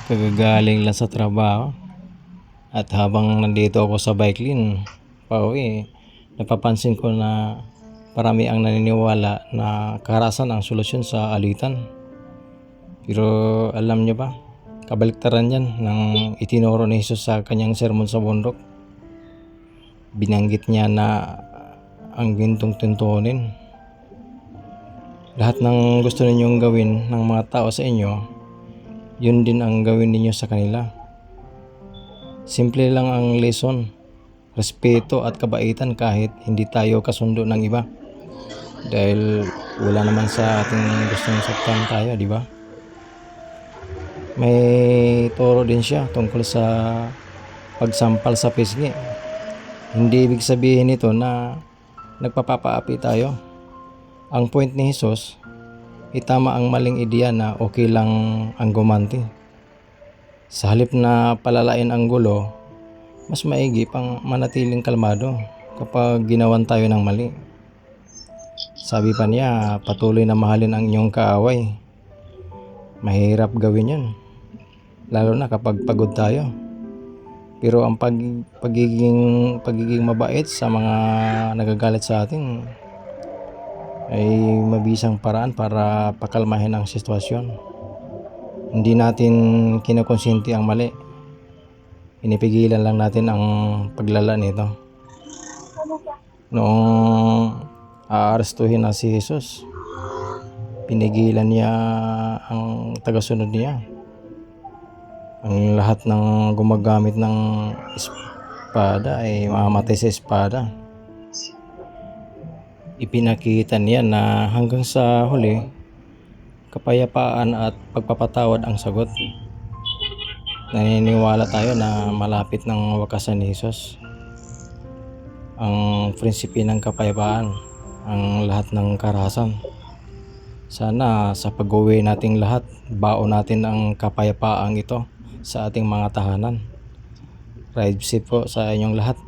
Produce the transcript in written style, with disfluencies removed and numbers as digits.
Kagagaling lang sa trabaho at habang nandito ako sa bike lane pauwi, napapansin ko na parami ang naniniwala na karahasan ang solusyon sa alitan. Pero alam niyo ba, kabaliktaran yan ng itinuro ni Jesus sa kanyang sermon sa bundok. Binanggit niya na ang gintong tuntunin. Lahat ng gusto ninyong gawin ng mga tao sa inyo, yun din ang gawin ninyo sa kanila. Simple lang ang lesson, respeto at kabaitan kahit hindi tayo kasundo ng iba. Dahil wala naman sa ating gustong saktan tayo, di ba? May turo din siya tungkol sa pagsampal sa pisngi. Hindi ibig sabihin nito na nagpapapaapi tayo. Ang point ni Jesus, itama ang maling ideya na okay lang ang gumanti. Sa halip na palalain ang gulo, mas maigi pang manatiling kalmado kapag ginawan tayo ng mali. Sabi pa niya, patuloy na mahalin ang inyong kaaway. Mahirap gawin yun, lalo na kapag pagod tayo. Pero ang pagiging mabait sa mga nagagalit sa atin ay mabisang paraan para pakalmahin ang sitwasyon. Hindi natin kinukonsinti ang mali. Pinipigilan lang natin ang paglala nito. Noong aarestuhin na si Jesus, pinigilan niya ang tagasunod niya. Ang lahat ng gumagamit ng espada ay mamamatay sa espada. Ipinakita niya na hanggang sa huli, kapayapaan at pagpapatawad ang sagot. Naniniwala tayo na malapit ng wakasan ni Jesus, ang prinsipe ng kapayapaan, ang lahat ng karahasan. Sana sa pag-uwi nating lahat, baon natin ang kapayapaang ito sa ating mga tahanan. Ride safe po sa inyong lahat.